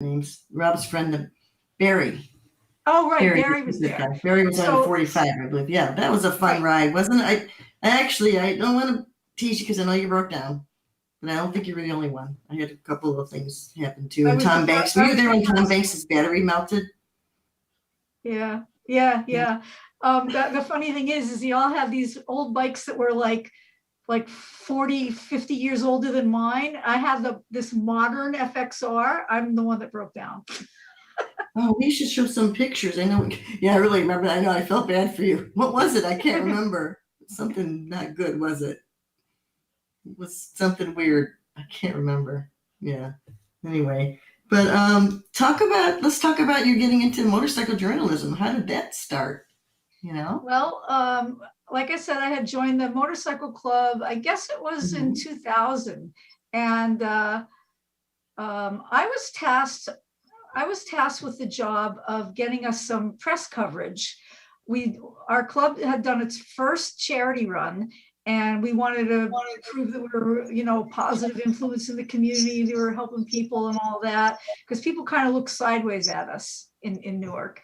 names. Rob's friend, Barry. Oh, right. Barry, Barry was there. Barry was on So, 45, I believe. Yeah, that was a fun right. ride, wasn't it? I don't want to tease you because I know you broke down, but I don't think you were the only one. I had a couple of things happen too. I And was the Tom first. Banks, were I you was there the when Tom first. Banks' battery melted? Yeah, yeah, Yeah. yeah. The funny thing is you all have these old bikes that were like 40, 50 years older than mine. I have this modern FXR. I'm the one that broke down. Oh, we should show some pictures. I know. Yeah, I really remember. I know. I felt bad for you. What was it? I can't remember. Something not good, was it? It was something weird. I can't remember. Yeah. Anyway, but let's talk about you getting into motorcycle journalism. How did that start? You know? Well, like I said, I had joined the motorcycle club. I guess it was in Mhm. 2000, and I was tasked. I was tasked with the job of getting us some press coverage. Our club had done its first charity run, and we wanted to prove that we were, positive influence in the community. We were helping people and all that, because people kind of look sideways at us in Newark.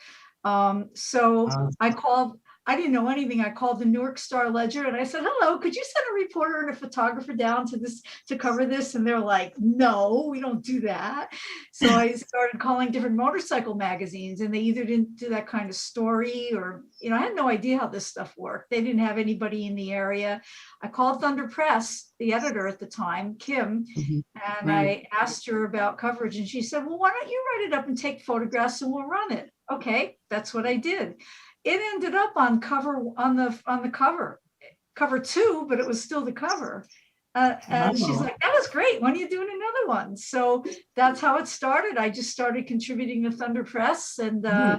So Uh, I didn't know anything. I called the Newark Star Ledger and I said, hello, could you send a reporter and a photographer down to cover this? And they're like, no, we don't do that. So I started calling different motorcycle magazines, and they either didn't do that kind of story, or, I had no idea how this stuff worked. They didn't have anybody in the area. I called Thunder Press, the editor at the time, Kim, mhm. and Right. I asked her about coverage, and she said, well, why don't you write it up and take photographs and we'll run it? Okay, that's what I did. It ended up on the cover 2, but it was still the cover. And she's Wow. like, that was great. When are you doing another one? So that's how it started. I just started contributing to Thunder Press, and Hmm.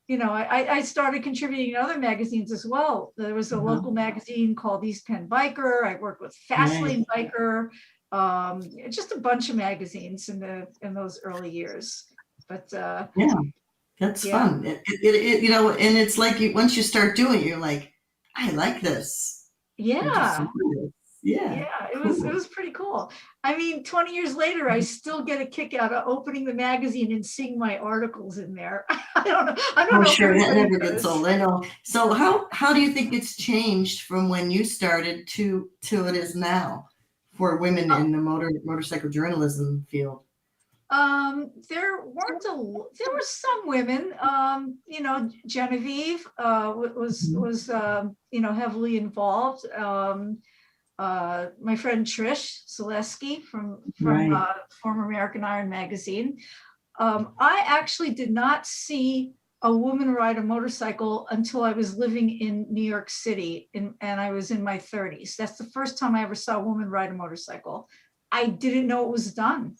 I started contributing to other magazines as well. There was a Uh-huh. local magazine called East Penn Biker. I worked with Right. Fastlane Biker, just a bunch of magazines in those early years. But Yeah. That's yeah, fun. And it's like once you start doing it, you're like, I like this. I do some yeah. more of this. Yeah. Yeah, it Cool. was pretty cool. I mean, 20 years later, I still get a kick out of opening the magazine and seeing my articles in there. I don't know. I don't Oh, know if sure. That everybody never gets does. old. I know. So how do you think it's changed from when you started to it is now for women in the motorcycle journalism field? There were some women, Genevieve Mhm. was heavily involved. My friend Trish Zaleski from Right. former American Iron magazine. I actually did not see a woman ride a motorcycle until I was living in New York City, and I was in my 30s. That's the first time I ever saw a woman ride a motorcycle. I didn't know it was done.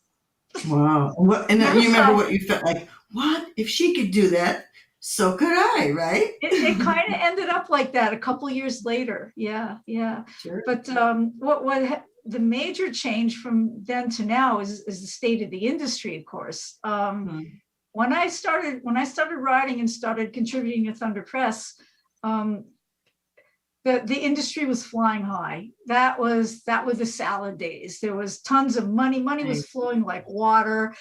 Wow. And then Never you remember saw. what you felt like? What if she could do that? So could I, right? It kind of ended up like that a couple years later. Yeah, yeah. Sure. But the major change from then to now is the state of the industry, of course. Hmm. When I started writing and started contributing to Thunder Press, um, the industry was flying high. That was the salad days. There was tons of money. Money was Right. flowing like water.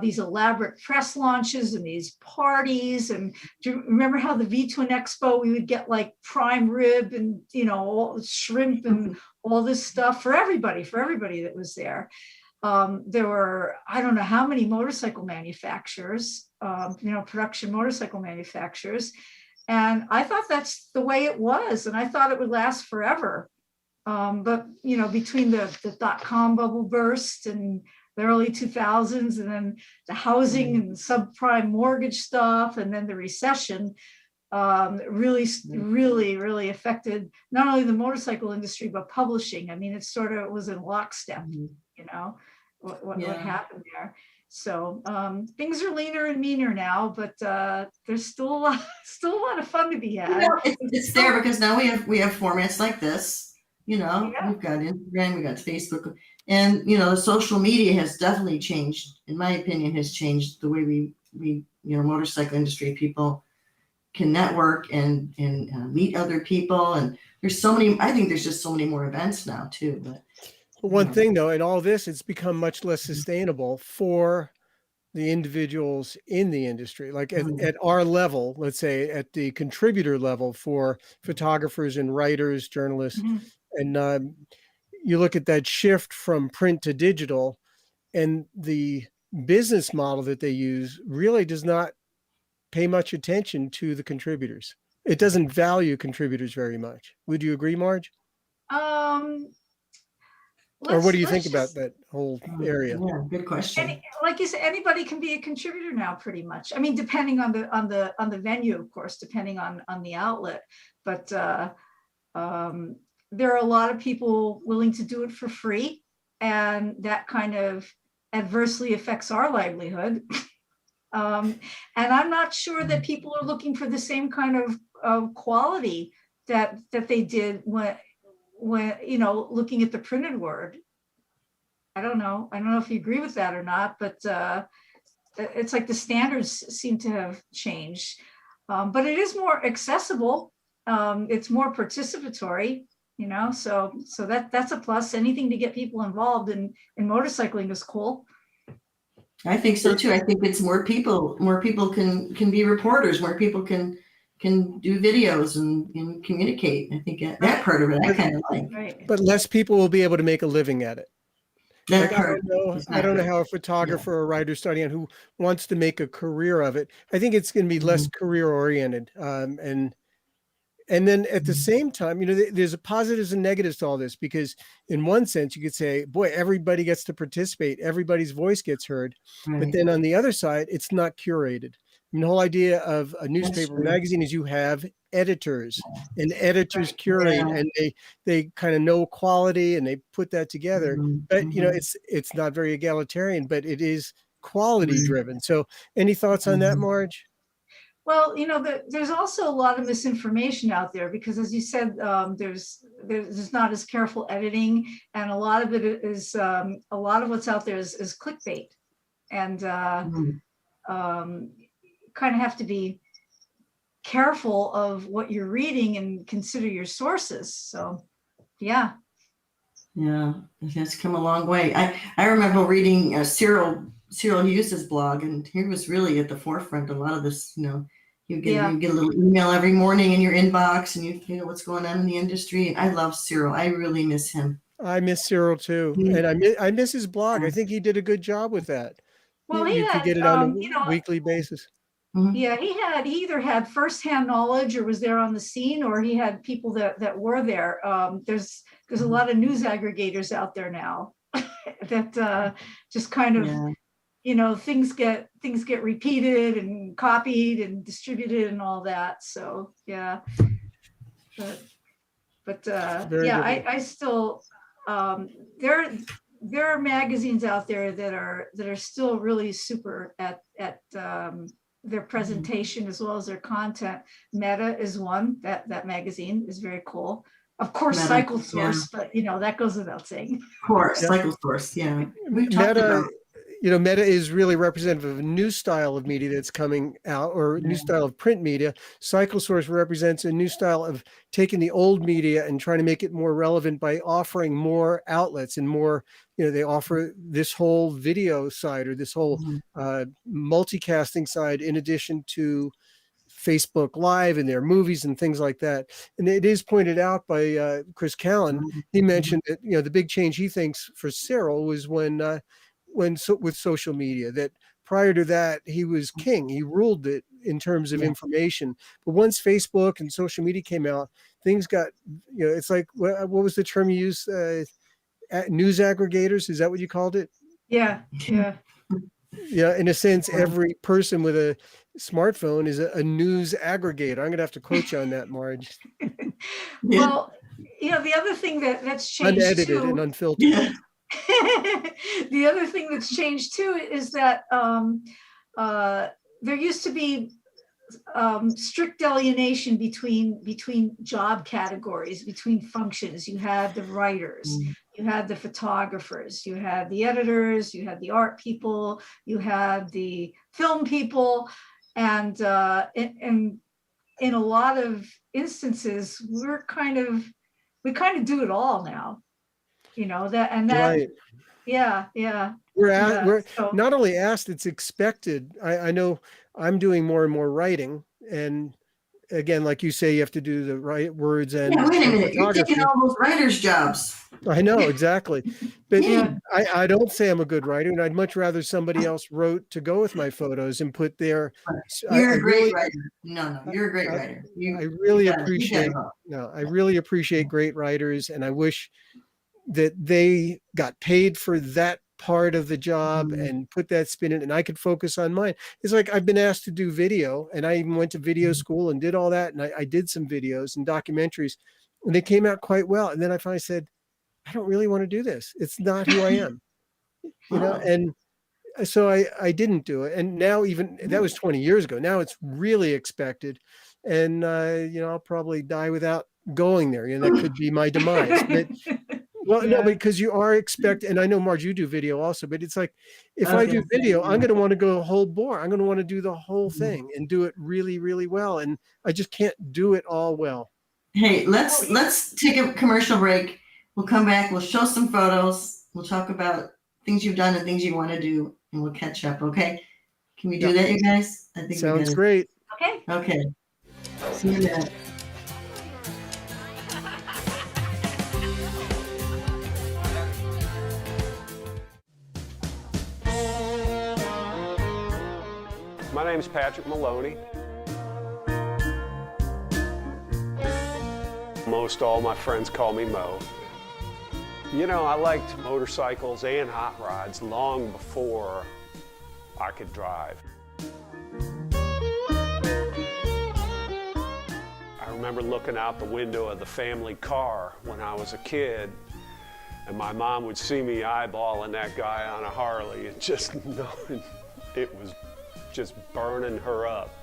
These elaborate press launches and these parties. And do you remember how the V-Twin Expo, we would get like prime rib and shrimp and all this stuff for everybody that was there. There were, I don't know how many motorcycle manufacturers, production motorcycle manufacturers. And I thought that's the way it was. And I thought it would last forever. But, between the dot-com bubble burst and the early 2000s, and then the housing and subprime mortgage stuff, and then the recession, really, really, really affected not only the motorcycle industry, but publishing. I mean, it was in lockstep, Mhm. what Yeah. happened there. So things are leaner and meaner now, but there's still a lot, still a lot of fun to be had. It's there because now we have formats like this. Yeah, We've got Instagram, we've got Facebook, and social media has definitely changed. In my opinion, has changed the way we motorcycle industry people can network and meet other people. And there's so many. I think there's just so many more events now too. But One thing though, in all this, it's become much less sustainable for the individuals in the industry, like Mhm. at our level, let's say at the contributor level for photographers and writers, journalists, Mhm. and you look at that shift from print to digital, and the business model that they use really does not pay much attention to the contributors. It doesn't value contributors very much. Would you agree, Marj? Um, Or what do you think let's about just that whole area? Yeah, good question. like you said, anybody can be a contributor now, pretty much. I mean, depending on the venue, of course, depending on the outlet. But um, there are a lot of people willing to do it for free, and that kind of adversely affects our livelihood. And I'm not sure that people are looking for the same kind of quality that they did when looking at the printed word. I don't know. I don't know if you agree with that or not, but it's like the standards seem to have changed. But it is more accessible. It's more participatory, so that's a plus. Anything to get people involved in motorcycling is cool. I think so too. I think it's more people can be reporters, more people can do videos and communicate. I think that part of it I kind of like. Right. But less people will be able to make a living at it. That Like part is I not don't know good. how a photographer or writer starting out who wants to make a career of it. I think it's going to be less career oriented, and then at the same time, there's a positives and negatives to all this, because in one sense you could say, boy, everybody gets to participate, everybody's voice gets heard. But Right. then on the other side, it's not curated. I mean, the whole idea of a newspaper true. magazine is you have editors, and editors Right. curate, Yeah. and they kind of know quality and they put that together. But Mhm. it's not very egalitarian, but it is quality driven. So any thoughts on that, Marj? Well, there's also a lot of misinformation out there because, as you said, there's not as careful editing, and a lot of it is a lot of what's out there is clickbait, and Mhm. kind of have to be careful of what you're reading and consider your sources. So, yeah. Yeah, it has come a long way. I remember reading Cyril Hughes's blog, and he was really at the forefront. A lot of this, you get Yeah. a little email every morning in your inbox, and you know what's going on in the industry. And I love Cyril. I really miss him. I miss Cyril too, and I miss his blog. I think he did a good job with that. Well, he You could had, get it on a weekly basis. Mhm. yeah, he either had firsthand knowledge or was there on the scene, or he had people that were there. There's a lot of news aggregators out there now that just kind of, Yeah. things get repeated and copied and distributed and all that. So yeah, but Very yeah, good. I still there are magazines out there that are still really super at their presentation as well as their content. Meta is one. That magazine is very cool. Of course, Meta, Cycle yeah. Source, but that goes without saying. Of course, Yeah. Cycle Source. Yeah, we've talked Meta, about. Meta is really representative of a new style of media that's coming out, or a new style of print media. Cycle Source represents a new style of taking the old media and trying to make it more relevant by offering more outlets and more, they offer this whole video side, or this whole multicasting side, in addition to Facebook Live and their movies and things like that. And it is pointed out by Chris Callan. He mentioned that the big change he thinks for Cyril was when with social media, that prior to that he was king. He ruled it in terms of information. But once Facebook and social media came out, things got it's like, what was the term you used? News aggregators, is that what you called it? Yeah. Yeah, in a sense, every person with a smartphone is a news aggregator. I'm going to have to quote you on that, Marj. Well, the other thing that's changed Unedited and too. unfiltered. Yeah. The other thing that's changed too is that there used to be strict delineation between job categories, between functions. You had the writers, you had the photographers, you had the editors, you had the art people, you had the film people, and in a lot of instances, we kind of do it all now. That Right. Yeah, yeah. We're So not only asked, it's expected. I know I'm doing more and more writing, and again, like you say, you have to do the right words Yeah, and wait a minute. You're taking photography. all those writers' jobs. I know exactly, but yeah, I don't say I'm a good writer, and I'd much rather somebody else wrote to go with my photos and put their. You're I a great really, writer. No, you're a great writer. I You really got it. You got it appreciate. all. No, I really appreciate great writers, and I wish that they got paid for that part of the job Mhm. and put that spin in, and I could focus on mine. It's like I've been asked to do video, and I even went to video school and did all that, and I did some videos and documentaries, and they came out quite well. And then I finally said, I don't really want to do this. It's not who I am, Oh, and so I didn't do it. And now, even that was 20 years ago. Now it's really expected, and I'll probably die without going there. That could be my demise. But well, no, yeah. because you are expected, and I know, Marge, you do video also, but it's like if I was I do gonna say, video, I'm yeah. going to want to go whole bore. I'm going to want to do the whole Mhm. thing and do it really, really well. And I just can't do it all well. Hey, let's Well, let's take a commercial break. We'll come back. We'll show some photos. We'll talk about things you've done and things you want to do, and we'll catch up. Okay? Can we do Yep. that, you guys? I think we Sounds gotta. great. okay. Okay. See you in a minute. My name's Patrick Maloney. Most all my friends call me Mo. I liked motorcycles and hot rods long before I could drive. I remember looking out the window of the family car when I was a kid, and my mom would see me eyeballing that guy on a Harley and just knowing it was just burning her up.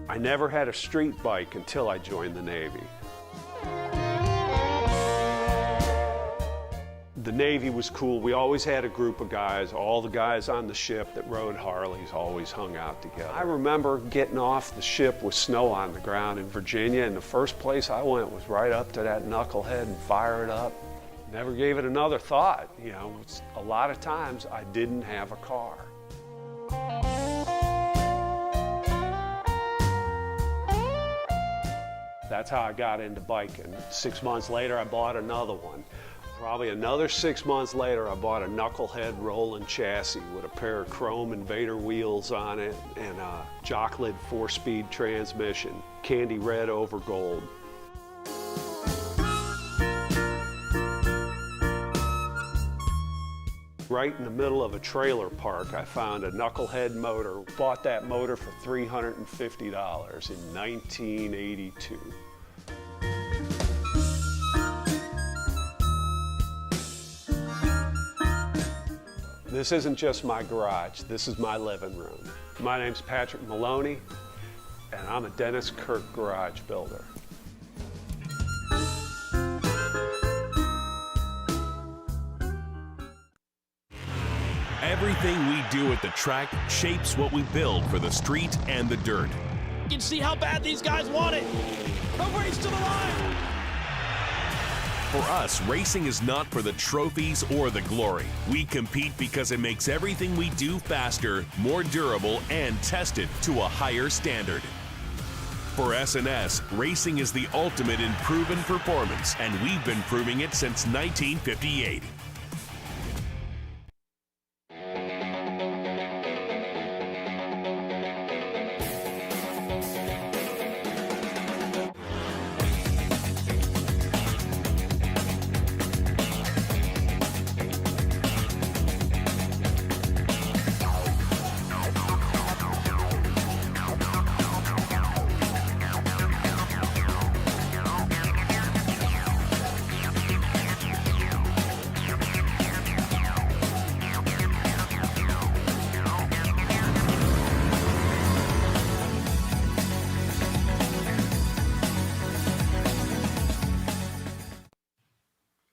I never had a street bike until I joined the Navy. The Navy was cool. We always had a group of guys. All the guys on the ship that rode Harleys always hung out together. I remember getting off the ship with snow on the ground in Virginia, and the first place I went was right up to that knucklehead and fire it up. Never gave it another thought. A lot of times I didn't have a car. That's how I got into biking. 6 months later, I bought another one. Probably another 6 months later, I bought a knucklehead rolling chassis with a pair of chrome Invader wheels on it and a Jocklid 4-speed transmission, candy red over gold. Right in the middle of a trailer park, I found a knucklehead motor. Bought that motor for $350 in 1982. This isn't just my garage, this is my living room. My name's Patrick Maloney, and I'm a Dennis Kirk garage builder. Everything we do at the track shapes what we build for the street and the dirt. You can see how bad these guys want it. The race to the line. For us, racing is not for the trophies or the glory. We compete because it makes everything we do faster, more durable, and tested to a higher standard. For S&S, racing is the ultimate in proven performance, and we've been proving it since 1958.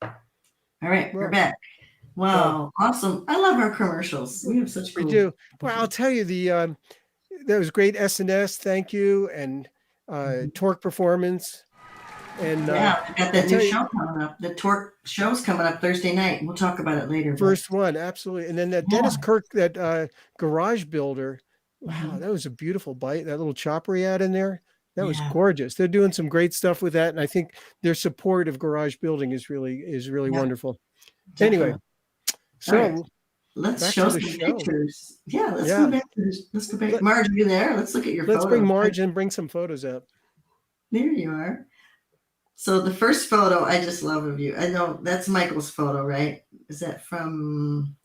All right, we're back. Wow, awesome. I love our commercials. We have such We cool. do. Well, I'll tell you, that was great S&S. Thank you. And Torque Performance. And Yeah, I got I'll that new tell you, show coming up. The Torque show's coming up Thursday night. We'll talk about it later. but- first one, absolutely. And then that Dennis Kirk, that garage builder. Wow, Mhm. that was a beautiful bite. That little chopper he had in there. That was Yeah. gorgeous. They're doing some great stuff with that. And I think their support of garage building is really Yeah. wonderful. Definitely. Anyway, so All right. Let's back show to the some show. pictures. Yeah, let's Yeah. go back. Let's go back. Let- Marge, are you there? Let's look at your let's photos. bring Marge and bring some photos up. There you are. So the first photo I just love of you. I know that's Michael's photo, right? Is that from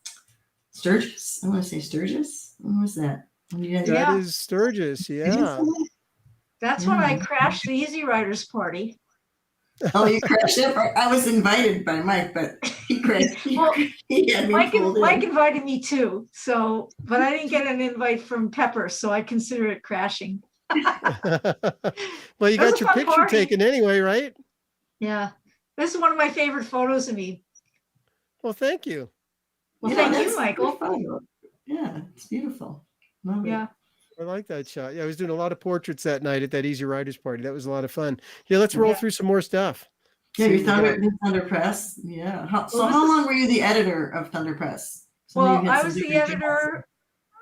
Sturgis? I want to say Sturgis. When was that? When you guys- That Yeah. is Sturgis. Yeah. That's when I Yeah. crashed the Easy Riders party. Oh, you crashed it. I was invited by Mike, but he crashed. Well, He had me Mike pulled in. invited me too. So, but I didn't get an invite from Pepper, so I consider it crashing. Well, you That was got a your fun picture party. taken anyway, right? Yeah. This is one of my favorite photos of me. Well, thank you. Well, Yeah, thank that's you, a Michael. good photo. Yeah, it's beautiful. Love it. Yeah. I like that shot. Yeah, I was doing a lot of portraits that night at that Easy Riders party. That was a lot of fun. Yeah, let's roll through some more stuff. Yeah, See your what we Thunder, got. your Thunder Press. Yeah. So Well, this how is- long were you the editor of Thunder Press? So Well, you had I some was the different jobs. editor.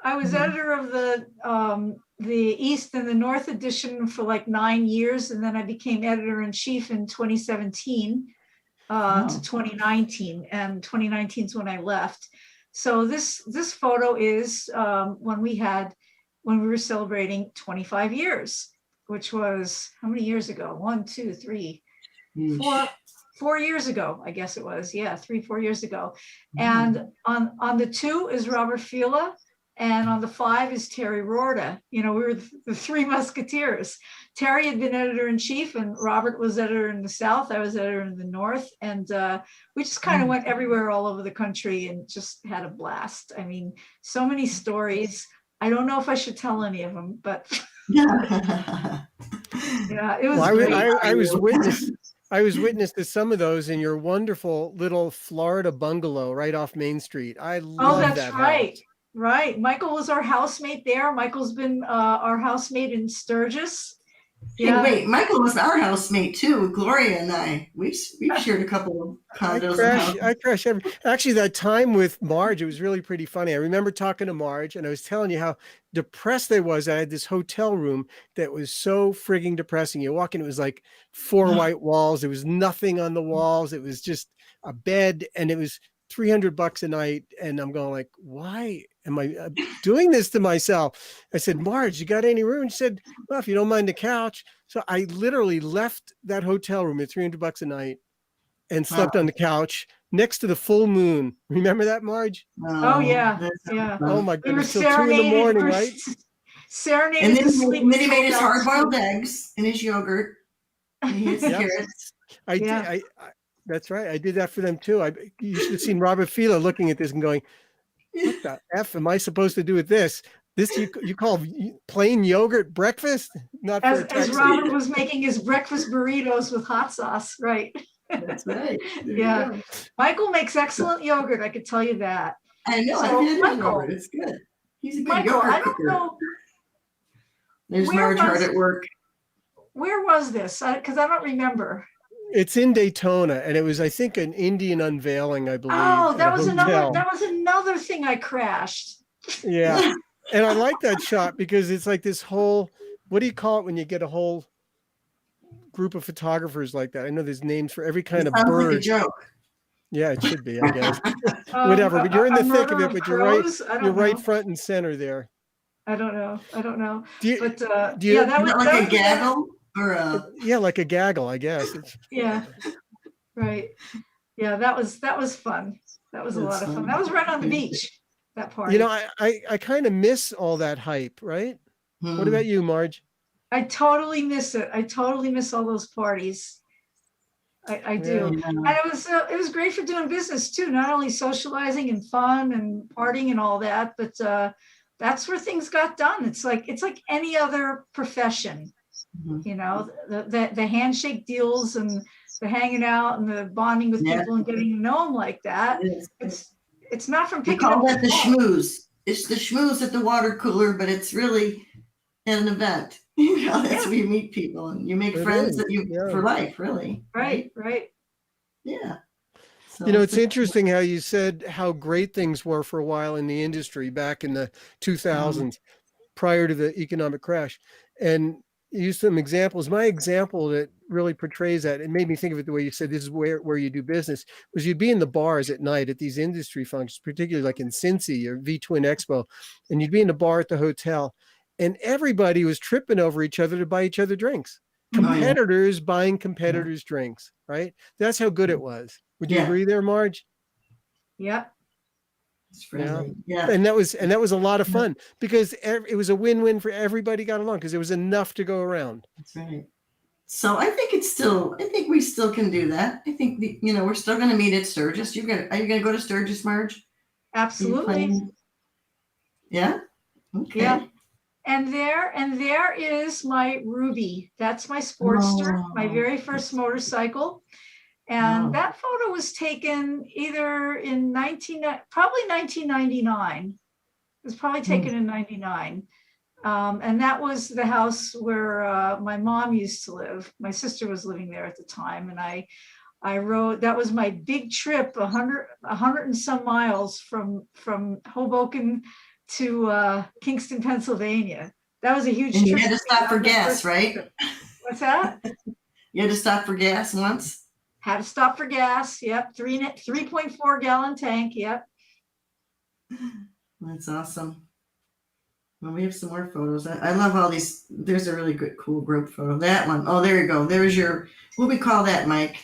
I was Mhm. editor of the East and the North edition for like 9 years, and then I became editor in chief in 2017 Wow. to 2019, and 2019 is when I left. So this photo is when we were celebrating 25 years, which was how many years ago? 1, 2, 3, Yeesh. 4 years ago, I guess it was. Yeah, 3, 4 years ago. Mhm. And on the 2 is Robert Fila, and on the 5 is Terry Rorta. You know, we were the three musketeers. Terry had been editor in chief, and Robert was editor in the South. I was editor in the North, and we just kind of went everywhere all over the country and just had a blast. I mean, so many stories. I don't know if I should tell any of them, but Yeah. yeah, it was Well, great. I was witness to some of those in your wonderful little Florida bungalow right off Main Street. I Oh, love that's that right. house. Right. Michael was our housemate there. Michael's been our housemate in Sturgis. Hey, wait, Michael was our housemate too. Gloria and I. We've shared a couple of condos. and houses. I crash actually that time with Marge, it was really pretty funny. I remember talking to Marge and I was telling you how depressed I was. I had this hotel room that was so frigging depressing. You walk in, it was like 4 white walls. There was nothing on the walls. It was just a bed, and it was $300 a night. And I'm going like, why am I doing this to myself? I said, Marge, you got any room? She said, well, if you don't mind the couch. So I literally left that hotel room at $300 a night and slept on the couch next to the full moon. Remember that, Marge? Oh, yeah. that's Yeah. fun. Oh my We were goodness, till 2 in the serenaded. morning, we were right? Serenaded And then, to sleep. and then he made his until hard-boiled eggs and his yogurt. And his Yep. carrots. I did. Yeah. That's right. I did that for them too. You should have seen Robert Fila looking at this and going, "What the f am I supposed to do with this? This you call plain yogurt breakfast? Not for a As Texan." Robert was making his breakfast burritos with hot sauce, right? That's right. There you Yeah. go. Michael makes excellent yogurt, I could tell you that. I know. So, I've had his Michael- yogurt. It's good. He's a good Michael, yogurt I don't cooker. know, There's where Marge hard was- at work. where was this? Because I don't remember. It's in Daytona, and it was, I think, an Indian unveiling, I believe. Oh, at that a was hotel. another thing I crashed. Yeah, and I like that shot because it's like this whole. What do you call it when you get a whole group of photographers like that? I know there's names for every kind of Sounds bird. like a joke. Yeah, it should be, I guess. Whatever, but you're in the A thick of murder it, but you're right. crows? I don't You're right know. front and center there. I don't know. Do you, But do you- yeah, that Is was that that like a was- gaggle or a? yeah, like a gaggle, I guess. Yeah, right. Yeah, that was fun. That was a That's lot of fun. fun. That was right on the beach. That party. You know, I kind of miss all that hype, right? What about you, Marge? I totally miss it. I totally miss all those parties. I do. Yeah. And it was great for doing business too, not only socializing and fun and partying and all that, but that's where things got done. It's like any other profession, Mhm. you know, the handshake deals and the hanging out and the bonding with Yeah. people and getting to know them like that. It is. It's not from We picking call up that the phone. schmooze. It's the schmooze at the water cooler, but it's really an event. You know, that's where you meet people and you make It friends is, that you yeah. for life, really. Right, right. Yeah. So You know, it's interesting how you said how great things were for a while in the industry back in the 2000s, prior to the economic crash. And you used some examples. My example that really portrays that, it made me think of it the way you said, this is where you do business, was you'd be in the bars at night at these industry functions, particularly like in Cincy or V-Twin Expo, and you'd be in the bar at the hotel, and everybody was tripping over each other to buy each other drinks. Oh, yeah. Competitors buying competitors' drinks, right? That's how good it was. Would you Yeah. agree there, Marj? Yep. It's friendly. Yeah. And that was a lot of fun because it was a win-win for everybody got along because there was enough to go around. That's right. So I think I think we still can do that. I think we're still going to meet at Sturgis. Are you going to go to Sturgis, Marj? Are you Absolutely. planning? Yeah. Okay. Yeah. And there is my Ruby. That's my Sportster, my very first motorcycle. And that photo was taken either in probably 1999. It was probably taken in 99. And that was the house where my mom used to live. My sister was living there at the time. And I rode, that was my big trip, 100 and some miles from Hoboken to Kingston, Pennsylvania. That was a huge And trip. you had to stop for gas, right? What's that? You had to stop for gas once? Had to stop for gas. Yep. 3.4 gallon tank. Yep. That's awesome. Well, we have some more photos. I love all these. There's a really good, cool group photo. That one. Oh, there you go. There's your, what we call that, Mike?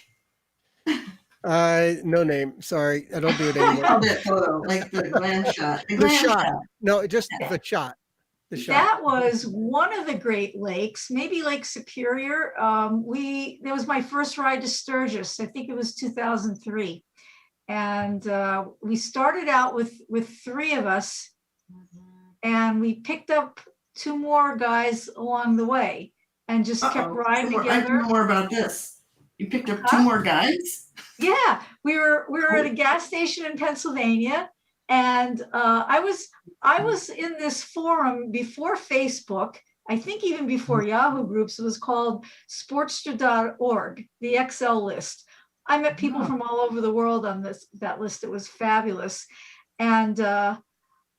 No name. Sorry. I don't do it What do you anymore. call that photo? Like the glam shot. The glam shot. No, just the shot. The shot. That was one of the Great Lakes, maybe Lake Superior. That was my first ride to Sturgis. I think it was 2003. And we started out with 3 of us, and we picked up 2 more guys along the way and just kept riding together. I know more about this. You picked up 2 more guys? Yeah, we were at a gas station in Pennsylvania, and I was in this forum before Facebook. I think even before Yahoo groups. It was called Sportster.org, the XL list. I met people from all over the world on that list. It was fabulous, and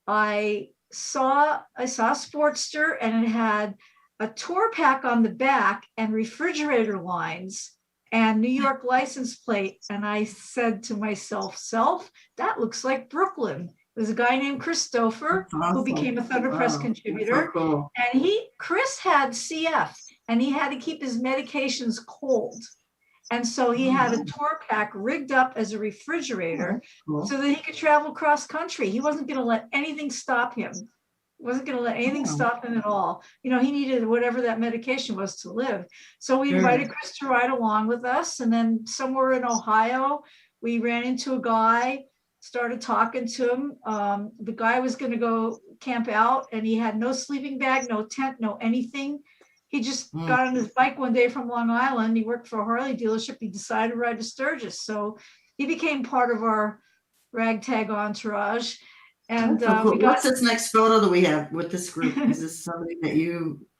I saw Sportster, and it had a tour pack on the back and refrigerator lines and New York license plate. And I said to myself, that looks like Brooklyn. There's a guy named Christopher who became a Thunder Press contributor. So cool. And Chris had CF, and he had to keep his medications cold. And so he had a tour pack rigged up as a refrigerator so that he could travel cross country. He wasn't going to let anything stop him. Stop him at all. He needed whatever that medication was to live. So we invited Chris to ride along with us. And then somewhere in Ohio, we ran into a guy, started talking to him. The guy was going to go camp out, and he had no sleeping bag, no tent, no anything. He just got on his bike one day from Long Island. He worked for a Harley dealership. He decided to ride to Sturgis. So he became part of our ragtag entourage. And cool. What's this next photo that we have with this group? Is this somebody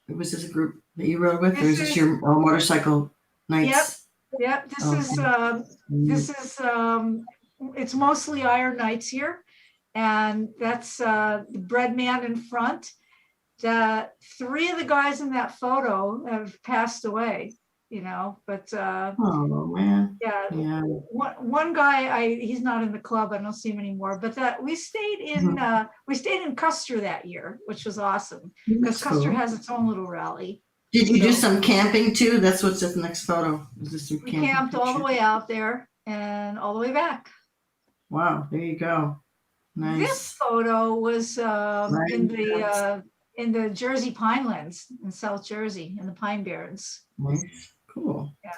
was this a group that you rode with, or is this your motorcycle nights? Yep. This is it's mostly Iron Knights here. And that's the bread man in front. 3 of the guys in that photo have passed away, but oh man, yeah. One guy, he's not in the club. I don't see him anymore. But we stayed in Custer that year, which was awesome because Custer has its own little rally. Did you do some camping too? That's what's in the next photo. Is this some camping? We camped all the way out there and all the way back. Wow, there you go. Nice. This photo was in the Jersey Pinelands in South Jersey, in the Pine Barrens. Nice. Cool. Yeah.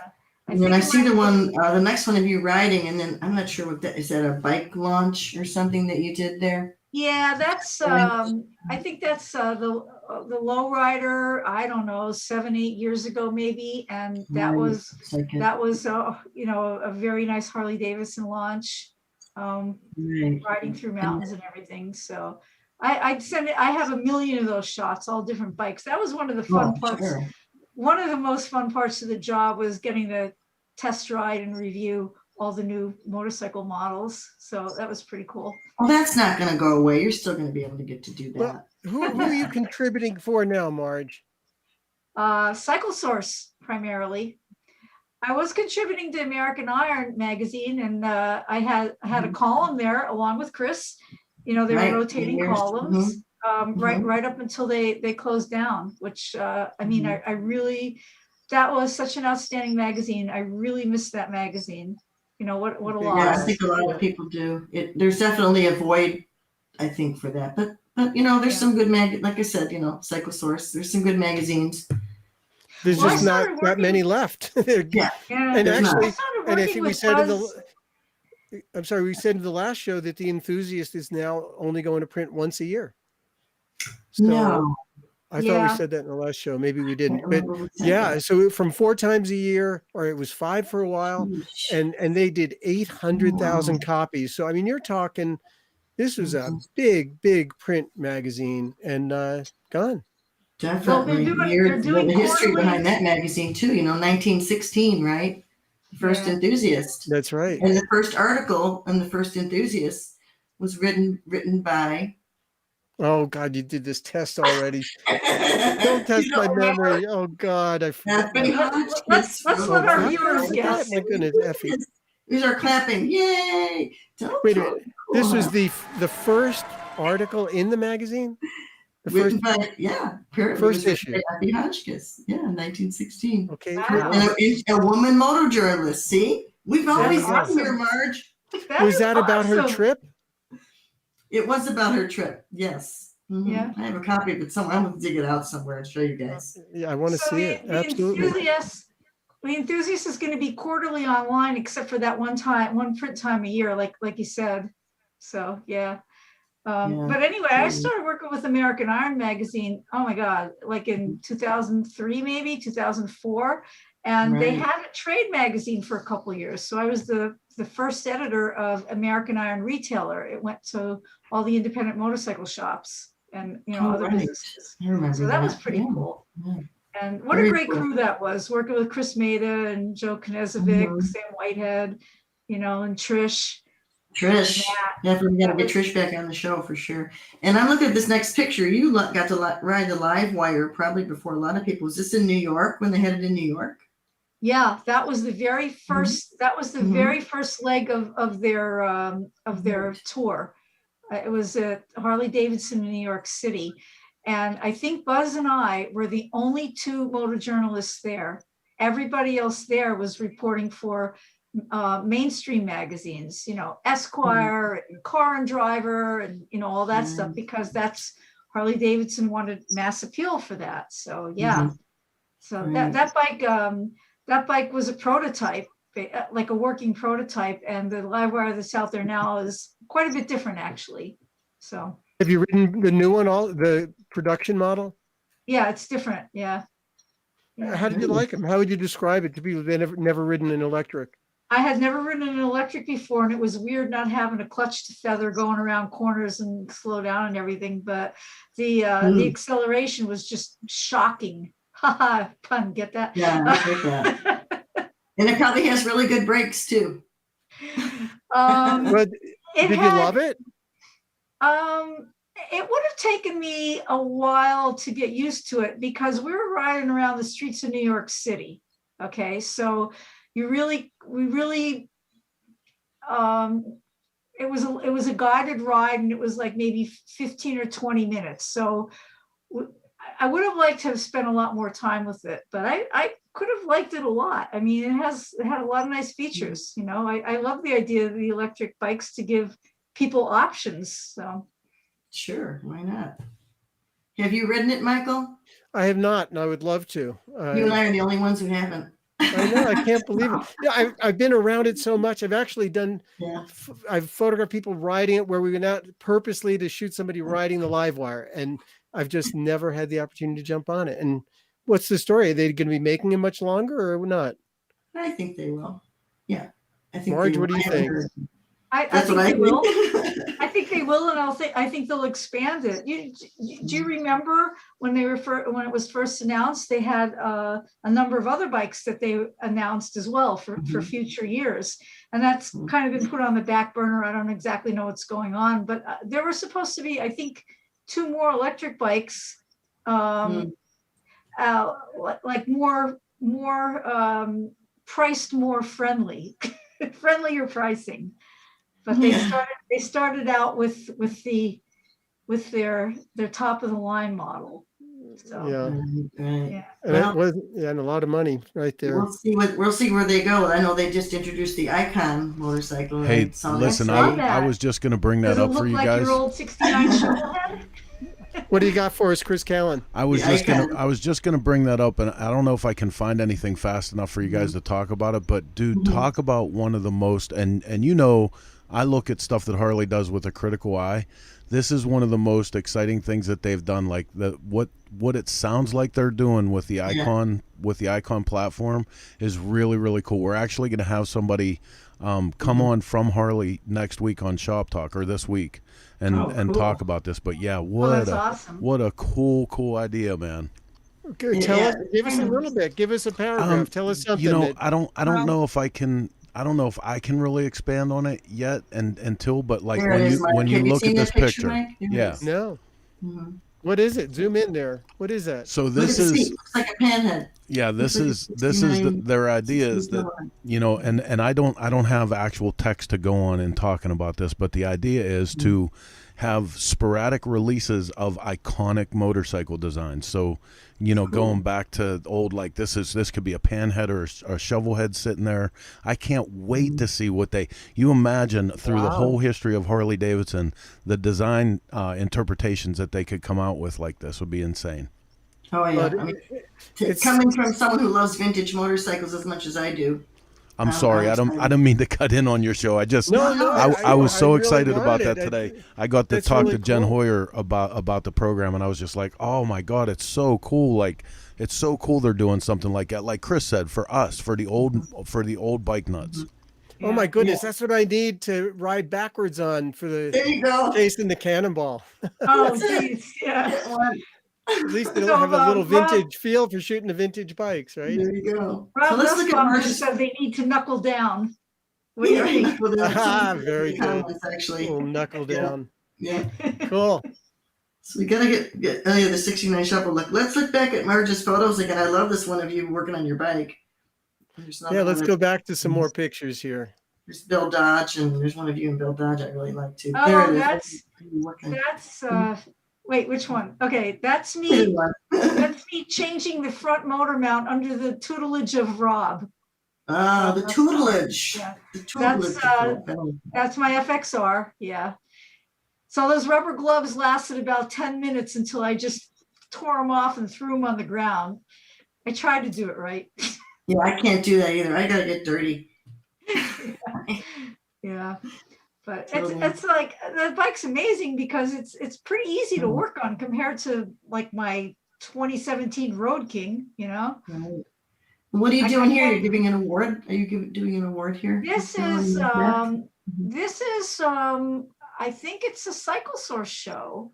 And then I see the next one of you riding, and then I'm not sure what that is. That a bike launch or something that you did there? Yeah, that's. I think that's the lowrider. I don't know, 7-8 years ago maybe, and that was a very nice Harley Davidson launch. Riding through mountains and everything. So I'd send it. I have a million of those shots, all different bikes. That was one of the fun parts. Sure. One of the most fun parts of the job was getting to test ride and review all the new motorcycle models. So that was pretty cool. Well, that's not going to go away. You're still going to be able to get to do that. Well, who are you contributing for now, Marj? Cycle Source primarily. I was contributing to American Iron magazine, and I had a column there along with Chris. You know, they Right. were rotating Yes. columns Mhm. right up until they closed down. Which I mean, Mhm. I really, that was such an outstanding magazine. I really missed that magazine. You know what a Okay, Yeah, I loss. think a lot of people do. There's definitely a void, I think, for that. But you know, there's Yeah. some good like I said, you know, Cycle Source. There's some good magazines. There's Well, I just not started that many working- left. Yeah. Yeah, And There's not. actually, I started and I working think we with said in Buzz. I'm sorry, we said in the last show that the Enthusiast is now only going to print once a year. So No. I thought we Yeah. said that in the last show. Maybe we I didn't. can't But remember who said yeah, that. so from 4 times a year, or it was 5 for a while, Sheesh. and they did 800,000 copies. So I mean, you're talking, this was a big print magazine, and gone. Definitely. They're doing The history quarterly. behind that magazine too, you know, 1916, right? The first Yeah. enthusiast. That's right. And the first article in the first enthusiast was written by Oh God, you did this test already. Don't test You my don't remember? memory. Oh God, I forgot. Anthony now. Hotchkiss. Let's let our Oh, viewers I forgot. guess. My goodness, Effie. These are clapping. Yay! Don't Wait a throw- minute. This was huh? the first article in the magazine? The Written first by, yeah, apparently first it was issue. written by Anthony Hotchkiss. Yeah, 1916. Okay. Wow. well, And a woman moto-journalist. See? We've always been awesome. here, Marge. was is that about her awesome. trip? It was about her trip. Yes. Mhm. Yeah. I have a copy of it somewhere. I'm going to dig it out somewhere and show you guys. Yeah, I want to So see it. Absolutely. The enthusiast is going to be quarterly online, except for that one print time a year, like you said. So yeah. Yeah. But anyway, I started working with American Iron magazine. Oh my God, like in 2003, maybe 2004, and they Right. had a trade magazine for a couple of years. So I was the first editor of American Iron Retailer. It went to all the independent motorcycle shops and Oh, other right. businesses. I remember So that was pretty Yeah. cool. Yeah. And what Very a great cool. crew that was, working with Chris Maida and Joe Knezovic, Mhm. Sam Whitehead, and Trish. Trish. Matt. Definitely got to That get was- Trish back on the show for sure. And I'm looking at this next picture. You got to ride the live wire probably before a lot of people. Was this in New York when they had it in New York? Yeah, that was the very first. That was the Mhm. very first leg of their tour. It was at Harley Davidson in New York City, and I think Buzz and I were the only two motor journalists there. Everybody else there was reporting for mainstream magazines, Esquire and Car and Driver, and all that stuff, because that's Harley Davidson wanted mass appeal for that. So yeah, so Right. that bike was a prototype, like a working prototype, and the live wire that's out there now is quite a bit different, actually. So Have you written the new one, the production model? yeah, it's different. Yeah. How did you like them? How would you describe it to people who've never ridden an electric? I had never ridden an electric before, and it was weird not having a clutch to feather going around corners and slow down and everything. But the acceleration was just shocking. Haha, pun, get that? Yeah, I get that. And it probably has really good brakes too. But did you love it? It would have taken me a while to get used to it, because we were riding around the streets of New York City. Okay, so it was a guided ride, and it was like maybe 15 or 20 minutes. So I would have liked to have spent a lot more time with it, but I could have liked it a lot. I mean, it had a lot of nice features. I love the idea of the electric bikes to give people options. So Sure, why not? Have you ridden it, Michael? I have not, and I would love to. You and I are the only ones who haven't. I know, I can't believe it. Yeah, I've been around it so much. I've actually done, Yeah. I've photographed people riding it where we went out purposely to shoot somebody riding the live wire, and I've just never had the opportunity to jump on it. And what's the story? Are they going to be making it much longer or not? I think they will. Yeah. I think Marj, they what do will. you think? I That's think what I they will. think. I think they will, and I think they'll expand it. Do you remember when it was first announced? They had a number of other bikes that they announced as well for future years, and that's kind of been put on the back burner. I don't exactly know what's going on, but there were supposed to be, I think, 2 more electric bikes, like more priced more friendly, friendlier pricing. But they started out with their top of the line model. So and a lot of money right there. We'll see where they go. I know they just introduced the Icon motorcycle. Hey, listen, I was just going to bring that up for you guys. Does it look like your old '69 shovelhead? What do you got for us, Chris Callan? I was just gonna bring that up, and I don't know if I can find anything fast enough for you guys to talk about it. But dude, talk about one of the most and I look at stuff that Harley does with a critical eye. This is one of the most exciting things that they've done. Like what it sounds like they're doing with the Icon platform is really, really cool. We're actually going to have somebody come on from Harley next week on Shop Talk, or this week, and cool. talk about this. But yeah, awesome. What a cool idea, man. Okay, give us a little bit. Give us a paragraph. Tell us something. I don't know if I can. I don't know if I can really expand on it yet, but like when you look at this picture, no. What is it? Zoom in there. What is that? So this is looks like a panhead. Yeah, this is their idea is that and I don't have actual text to go on in talking about this, but the idea is to have sporadic releases of iconic motorcycle designs. So, going back to old, like this could be a panhead or a shovel head sitting there. I can't wait to see what you imagine through the whole history of Harley Davidson, the design interpretations that they could come out with like this would be insane. Oh yeah, I mean, it's coming from someone who loves vintage motorcycles as much as I do. I'm sorry, I don't mean to cut in on your show. I just I was so excited about that today. I got to talk to Jen Hoyer about the program, and I was just like, oh my God, it's so cool. Like, it's so cool they're doing something like that. Like Chris said, for us, for the old bike nuts. Oh my goodness, that's what I need to ride backwards on for the chasing the cannonball. Oh geez, yeah. At least it'll have a little vintage feel for shooting the vintage bikes, right? There you go. Rob, so let's look at Marj. So they need to knuckle down. What do you think? Very good. Actually, we'll knuckle down. Yeah. Cool. So we gotta get the '69 shuffle look. Let's look back at Marj's photos again. I love this one of you working on your bike. Yeah, let's go back to some more pictures here. There's Bill Dodge, and there's one of you in Bill Dodge I really like too. Oh, that's wait, which one? Okay, that's me. That's me changing the front motor mount under the tutelage of Rob. The tutelage. Yeah. The tutelage. That's my FXR. Yeah. So those rubber gloves lasted about 10 minutes until I just tore them off and threw them on the ground. I tried to do it right. Yeah, I can't do that either. I gotta get dirty. Yeah. But it's like the bike's amazing because it's pretty easy to work on compared to like my 2017 Road King, Right. What are you doing here? You're giving an award? Are you doing an award here? This is I think it's a Cycle Source show,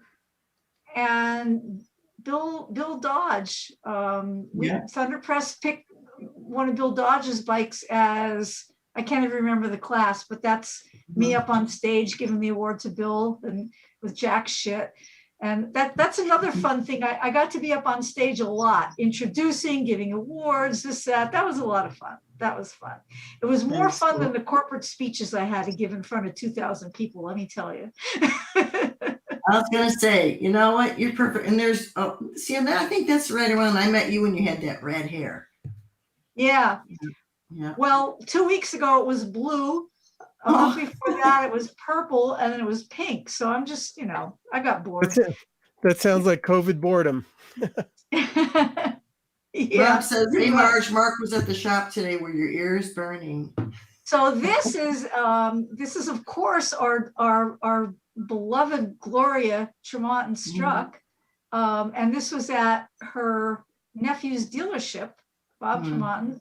and Bill Dodge. Thunder Press picked one of Bill Dodge's bikes as, I can't even remember the class, but that's me up on stage giving the award to Bill and with Jack's shit. And that's another fun thing. I got to be up on stage a lot, introducing, giving awards, this, that. That was a lot of fun. That was fun. It was more fun than the corporate speeches I had to give in front of 2,000 people, let me tell you. I was going to say, you know what? You're perfect. And there's, and I think that's right around, I met you when you had that red hair. Yeah. Yeah. Well, 2 weeks ago it was blue. A month before that it was purple, and then it was pink. So I'm just, I got bored. That sounds like COVID boredom. Yeah. Rob says, "Hey Marj, Mark was at the shop today. Were your ears burning?" So this is of course our beloved Gloria Tremont and Struck, and this was at her nephew's dealership, Bob Tremont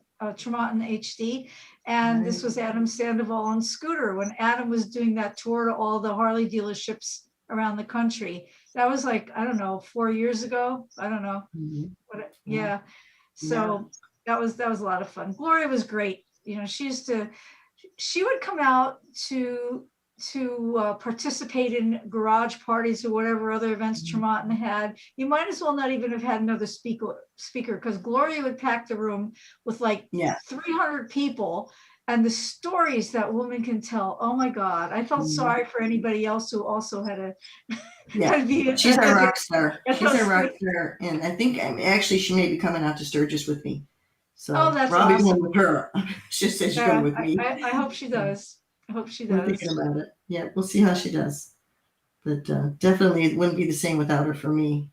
and HD, and this was Adam Sandoval on scooter when Adam was doing that tour to all the Harley dealerships around the country. That was like, I don't know, 4 years ago. I don't know. Mhm. Yeah. So that was a lot of fun. Gloria was great. You know, she would come out to participate in garage parties or whatever other events Tremonton had. You might as well not even have had another speaker because Gloria would pack the room with like 300 people. And the stories that woman can tell, oh my God, I felt sorry for anybody else who also had a she's a rock star. She's a rock star, and I think actually she may be coming out to Sturgis with me. So that's I'll be awesome. going with her. She says she's going with me. I hope she does. I hope she We're does. thinking about it. Yeah, we'll see how she does. But definitely it wouldn't be the same without her for me.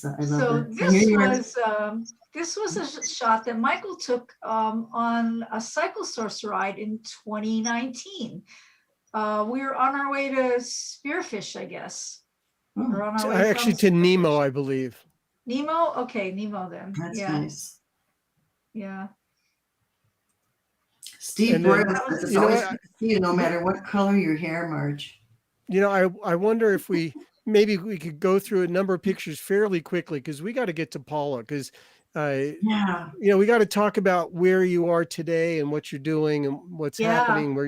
I love her. This was a shot that Michael took on a Cycle Source ride in 2019. We were on our way to Spearfish, I guess. Or on our way actually to Nemo, I believe. Nemo? Okay, Nemo then. That's nice. Yeah. Steve Broyle says it's always good to see you no matter what color your hair, Marge. You know, I wonder if maybe we could go through a number of pictures fairly quickly because we got to get to Paula because you know, we got to talk about where you are today and what you're doing and what's happening, where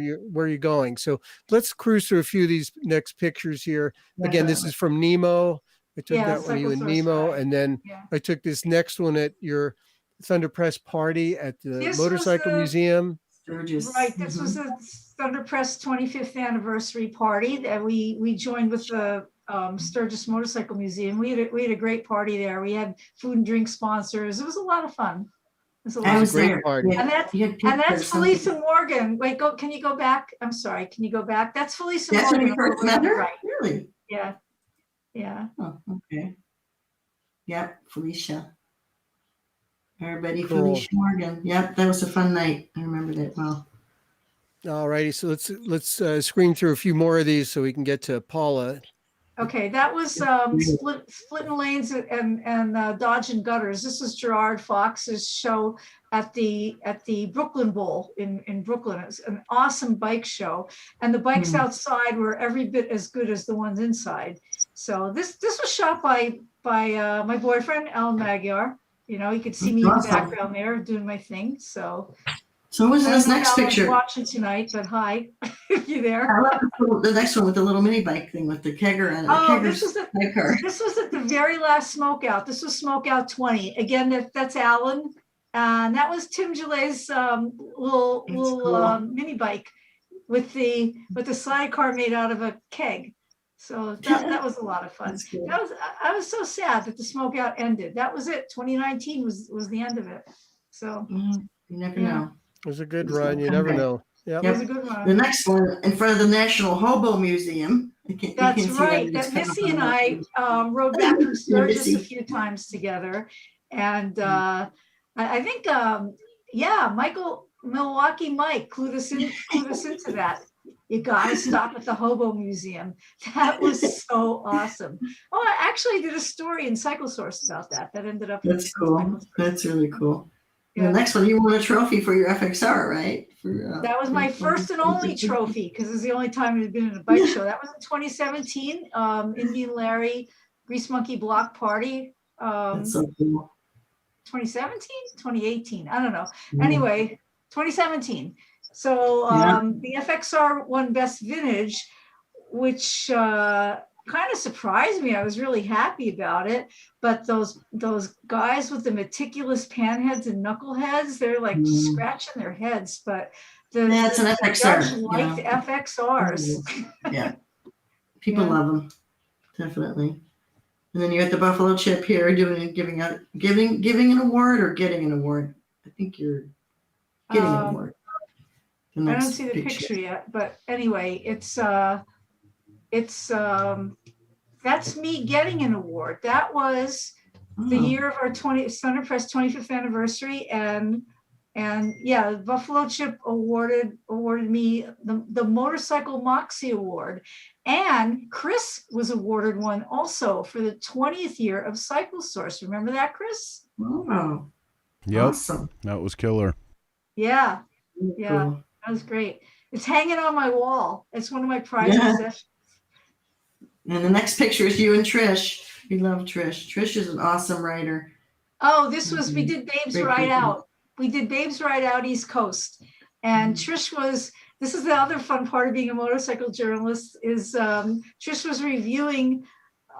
you're going. So let's cruise through a few of these next pictures here. Again, this is from Nemo. I took that one, you and Nemo, and then I took this next one at your Thunderpress party at the Motorcycle Museum. Sturgis. Right. This was a Thunderpress 25th anniversary party that we joined with the Sturgis Motorcycle Museum. We had a great party there. We had food and drink sponsors. It was a lot of fun. It was a lot of great party. And that's Felisa Morgan. Wait, can you go back? I'm sorry. Can you go back? That's Felisa Morgan. That's when you first met her? Right. Really? Yeah. Yeah. Oh, okay. Yep, Felicia. Everybody, Cool. Felicia Morgan. Yep, that was a fun night. I remember that well. All righty, so let's screen through a few more of these so we can get to Paula. Okay, that was Splitting Lanes and Dodge and Gutters. This was Gerard Fox's show at the Brooklyn Bowl in Brooklyn. It was an awesome bike show, and the bikes outside were every bit as good as the ones inside. So this was shot by my boyfriend Alan Magyar. You know, you could see me in the background there doing my thing. So what's this next picture? Watching tonight, but hi, if you're there. I love the next one with the little mini bike thing with the kegger and this was at the very last smoke out. This was smoke out 20. Again, that's Alan, and that was Tim Gillet's little mini bike with the sidecar made out of a keg. So that was a lot of fun. I was so sad that the smoke out ended. That was it. 2019 was the end of it. So you never know. It was a good run. You never know. Yep. It was a good run. The next one in front of the National Hobo Museum. That's right. That Missy and I rode back from Sturgis a few times together. And I think, Milwaukee Mike clued us into that. You got to stop at the Hobo Museum. That was so awesome. Oh, I actually did a story in Cycle Source about that. That ended up. That's cool. That's really cool. Yeah. The next one, you won a trophy for your FXR, right? That was my first and only trophy because it was the only time it had been in a bike show. That was in 2017. Indian Larry Grease Monkey Block Party. That's so cool. 2017, 2018. I don't know. Anyway, 2017. So the FXR won Best Vintage, which kind of surprised me. I was really happy about it. But those guys with the meticulous panheads and knuckleheads, they're like scratching their heads. But it's an FXR. Like FXRs. Yeah, people love them, definitely. And then you're at the Buffalo Chip here, giving an award or getting an award. I think you're getting an award. I don't see the picture yet, but anyway, that's me getting an award. That was the year of our Thunderpress 25th anniversary, and Buffalo Chip awarded me the Motorcycle Moxie Award, and Chris was awarded one also for the 20th year of Cycle Source. Remember that, Chris? Oh, yep, awesome! That was killer. Yeah, yeah. Cool. That was great. It's hanging on my wall. It's one of my prized possessions. And the next picture is you and Trish. We love Trish. Trish is an awesome writer. Oh, this was, we did Babes Great Ride people. Out. We did Babes Ride Out East Coast. And Trish was, this is the other fun part of being a motorcycle journalist, is Trish was reviewing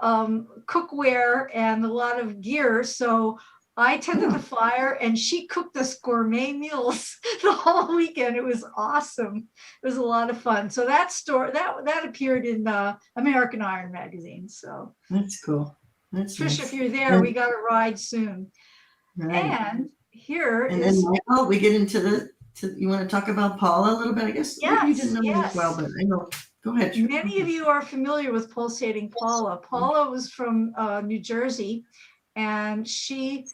cookware and a lot of gear. So I tended the fire and she cooked us gourmet meals the whole weekend. It was awesome. It was a lot of fun. So that story, that appeared in American Iron magazine. So That's cool. That's Trish, nice. if you're there, we got to ride soon. Right. And here And is, then Michael, we get into you want to talk about Paula a little bit, I guess? You didn't know me as well, but I know. Go ahead. many of you are familiar with Pulsating Paula. Paula was from New Jersey, and she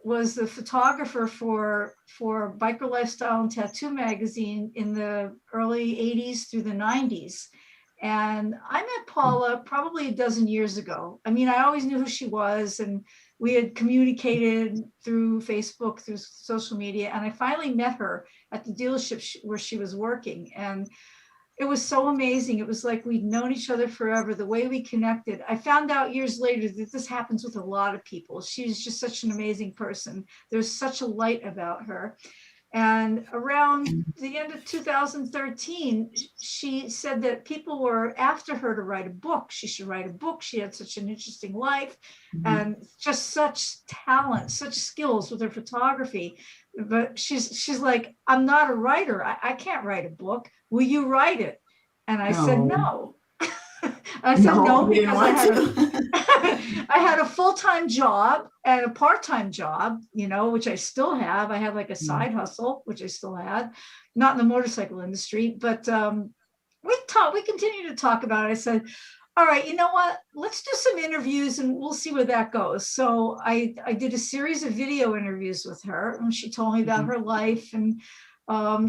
was the photographer for Biker Lifestyle and Tattoo magazine in the early 80s through the 90s. And I met Paula probably a dozen years ago. I mean, I always knew who she was, and we had communicated through Facebook, through social media. And I finally met her at the dealership where she was working. And it was so amazing. It was like we'd known each other forever, the way we connected. I found out years later that this happens with a lot of people. She's just such an amazing person. There's such a light about her. And around the end of 2013, she said that people were after her to write a book. She should write a book. She had such an interesting life and just such talent, such skills with her photography. But she's like, I'm not a writer. I can't write a book. Will you write it? And I said, no. I said no because I had a full-time job and a part-time job, which I still have. I had like a side hustle, which I still had, not in the motorcycle industry, but we continued to talk about it. I said, all right, you know what? Let's do some interviews and we'll see where that goes. So I did a series of video interviews with her, and she told me about her life. And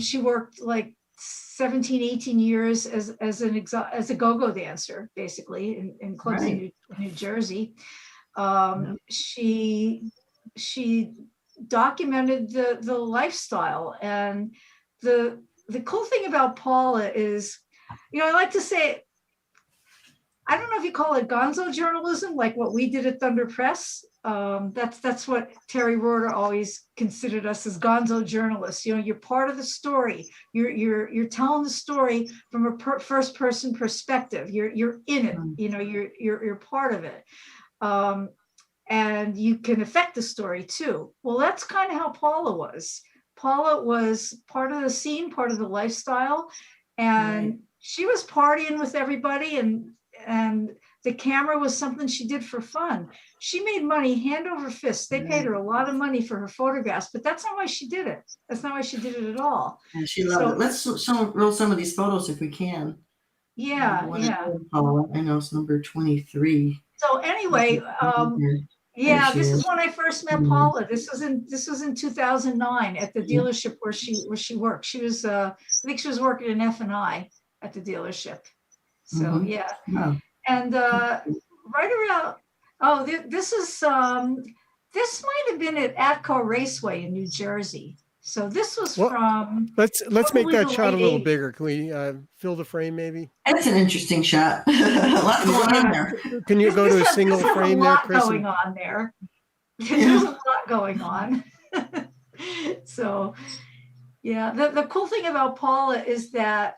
she worked like 17, 18 years as a go-go dancer, basically in clubs in New Jersey. She documented the lifestyle. And the cool thing about Paula is, I like to say, I don't know if you call it gonzo journalism, like what we did at Thunder Press. That's what Terry Roeder always considered us, as gonzo journalists. You're part of the story. You're telling the story from a first person perspective. You're in it. You're part of it, and you can affect the story too. Well, that's kind of how Paula was. Paula was part of the scene, part of the lifestyle, and she was partying with everybody, and the camera was something she did for fun. She made money hand over fist. They paid her a lot of money for her photographs, but that's not why she did it. That's not why she did it at all. And she loved it. Let's roll some of these photos if we can. Yeah. Paula, I know it's number 23. So anyway, this is when I first met Paula. This was in 2009 at the dealership where she worked. She was I think she was working in F&I at the dealership. So and right around this might have been at Atco Raceway in New Jersey. So this was from. Let's make that shot a little bigger. Can we fill the frame maybe? That's an interesting shot. A lot going on there. Can you go to a single frame there, Chris? Going on there. There's a lot going on. So the cool thing about Paula is that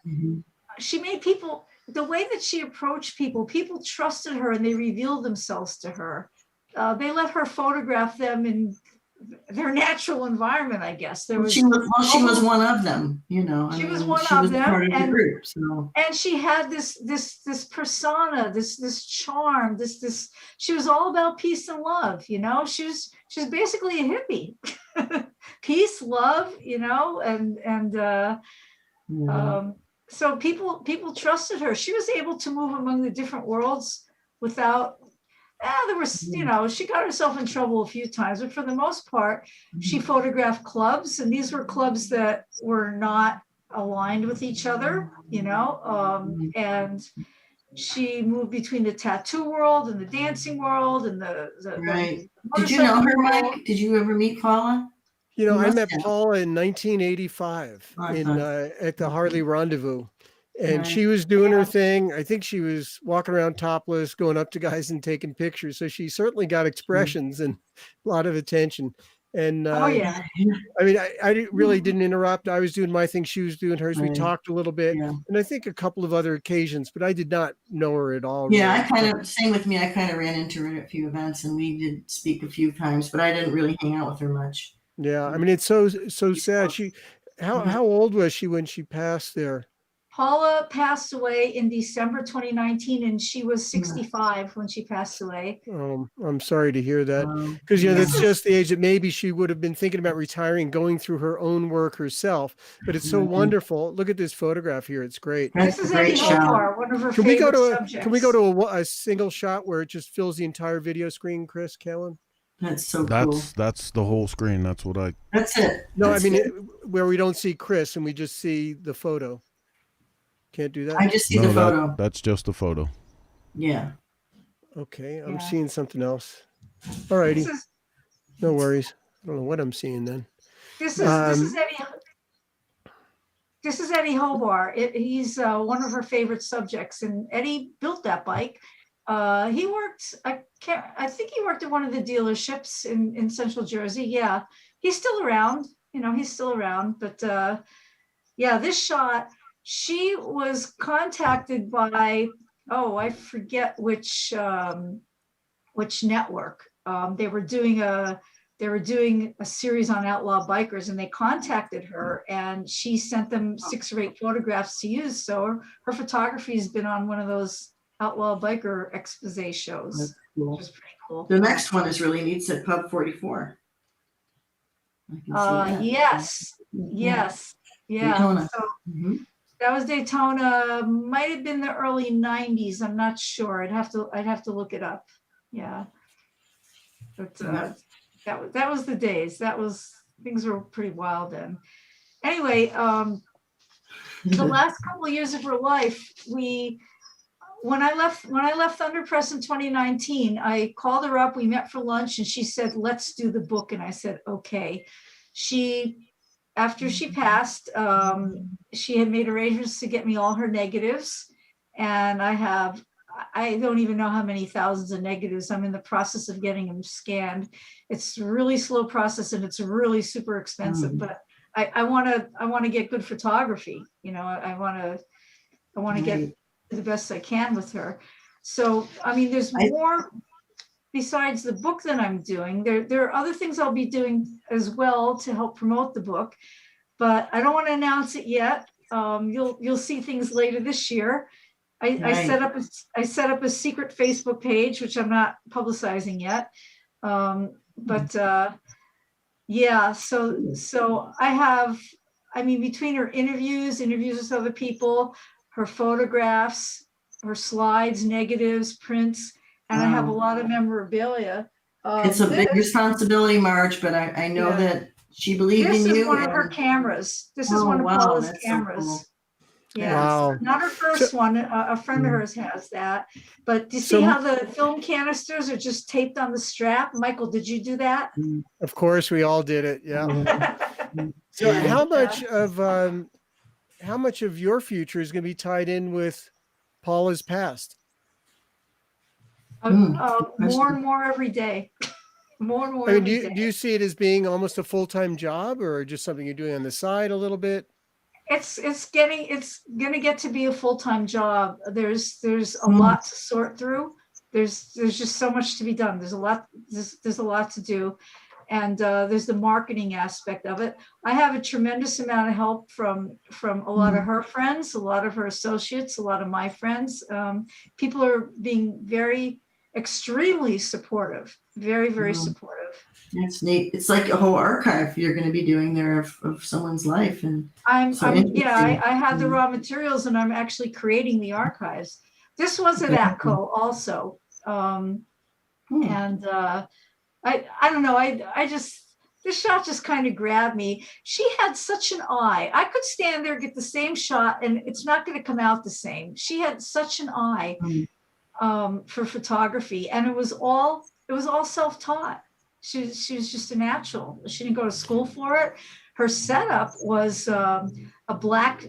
she made people, the way that she approached people trusted her and they revealed themselves to her. They let her photograph them in their natural environment, I guess. She was one of them, She was one of them, part of the group, so. And she had this persona, this charm, this. She was all about peace and love, She's basically a hippie, peace, love, so people trusted her. She was able to move among the different worlds without. There was, she got herself in trouble a few times, but for the most part, she photographed clubs, and these were clubs that were not aligned with each other, and she moved between the tattoo world and the dancing world and the Did you know her, Mike? Did you ever meet Paula? I met Paula in 1985 at the Harley Rendezvous. and Right. she was doing her thing. I think she was walking around topless, going up to guys and taking pictures. So she certainly got expressions and a lot of attention. And Oh yeah. I mean, I really didn't interrupt. I was doing my thing. She was doing hers. We Right. talked a little bit, Yeah. and I think a couple of other occasions, but I did not know her at all. Yeah, I really. kind of, same with me. I kind of ran into her at a few events and we did speak a few times, but I didn't really hang out with her much. Yeah, I mean, it's so sad. How old was she when she passed there? Paula passed away in December 2019, and she was 65 when she passed away. I'm sorry to hear that, Um, because yeah. that's just the age that maybe she would have been thinking about retiring, going through her own work herself. But it's so Mhm. wonderful. Look at this photograph here; it's great. That's This is a great Eddie shot. Hobart, one of her Can we go favorite to subjects. Can we go to a single shot where it just fills the entire video screen, Chris Kellen? That's so cool. That's the whole screen. That's what I. That's it. No, That's I mean it. where we don't see Chris and we just see the photo. Can't do that. I just see No, the photo. that's just the photo. Yeah. Okay, I'm Yeah. seeing something else. All righty, This is no worries. I don't know what I'm seeing then. this is Eddie. This is Eddie Hobart. He's one of her favorite subjects, and Eddie built that bike. He worked. I think he worked at one of the dealerships in Central Jersey. Yeah, he's still around. He's still around. But yeah, this shot. She was contacted by I forget which network. They were doing a series on outlaw bikers, and they contacted her, and she sent them 6 or 8 photographs to use. So her photography has been on one of those outlaw biker expose shows, That's cool. which is pretty cool. The next one is really neat. It's at Pub 44. I can see that. Yes, yeah. Daytona. So Mhm. that was Daytona. Might have been the early 90s. I'm not sure. I'd have to look it up. Yeah. But that was the days. Things were pretty wild then. Anyway, the last couple of years of her life, when I left Thunder Press in 2019, I called her up. We met for lunch, and she said, "Let's do the book." And I said, "Okay." After she passed, she had made arrangements to get me all her negatives, and I don't even know how many thousands of negatives. I'm in the process of getting them scanned. It's a really slow process, and it's really super expensive. But I want to get good photography. I want to get the best I can with her. So I mean, there's more besides the book that I'm doing. There are other things I'll be doing as well to help promote the book, but I don't want to announce it yet. You'll see things later this year. I set up a secret Facebook page, which I'm not publicizing yet. Yeah, so between her interviews with other people, her photographs, her slides, negatives, prints, and I have a lot of memorabilia. It's a big responsibility, Marj, but I know that she believed in you. This is one of her cameras. This is one of Paula's cameras. So cool. Yeah, Wow. not her first one. A friend of hers has that. But do you see how the film canisters are just taped on the strap? Michael, did you do that? Of course, we all did it. Yeah. So how much of your future is going to be tied in with Paula's past? More and more every day. More and more I mean, every day. do you see it as being almost a full-time job, or just something you're doing on the side a little bit? It's gonna get to be a full-time job. There's a lot to sort through. There's just so much to be done. There's a lot to do. And there's the marketing aspect of it. I have a tremendous amount of help from a lot of her friends, a lot of her associates, a lot of my friends. People are being extremely supportive, very, very supportive. That's neat. It's like a whole archive you're going to be doing there of someone's life. And I have the raw materials, and I'm actually creating the archives. This was at ATCO also. And I don't know. This shot just kind of grabbed me. She had such an eye. I could stand there, get the same shot, and it's not going to come out the same. She had such an eye for photography, and it was all self-taught. She was just a natural. She didn't go to school for it. Her setup was a black